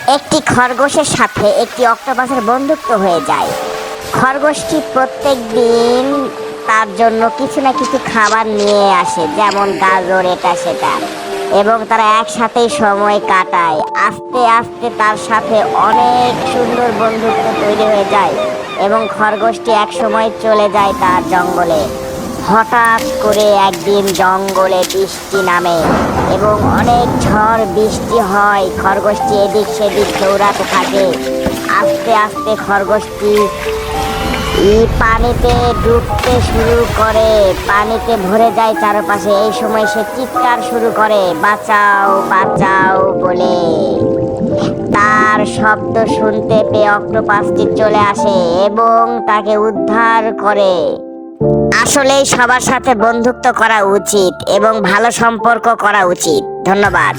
একটি খরগোশের সাথে একটি অক্টোপাসের বন্ধুত্ব হয়ে যায়। খরগোশটি প্রত্যেক দিন তার জন্য কিছু না কিছু খাবার নিয়ে আসে, যেমন গাজর, এটা সেটা, এবং তারা একসাথেই সময় কাটায়। আস্তে আস্তে তার সাথে অনেক সুন্দর বন্ধুত্ব তৈরি হয়ে যায় এবং খরগোশটি এক সময় চলে যায় তার জঙ্গলে। হঠাৎ করে একদিন জঙ্গলে বৃষ্টি নামে এবং অনেক ঝড় বৃষ্টি হয়। খরগোশটি এদিক সেদিক দৌড়াতে থাকে। আস্তে আস্তে খরগোশটি পানিতে ডুবতে শুরু করে, পানিতে ভরে যায় চারপাশে। এই সময় সে চিৎকার শুরু করে, বাঁচাও বাঁচাও বলে। তার শব্দ শুনতে পেয়ে অক্টোপাসটি চলে আসে এবং তাকে উদ্ধার করে। আসলেই সবার সাথে বন্ধুত্ব করা উচিত এবং ভালো সম্পর্ক করা উচিত। ধন্যবাদ।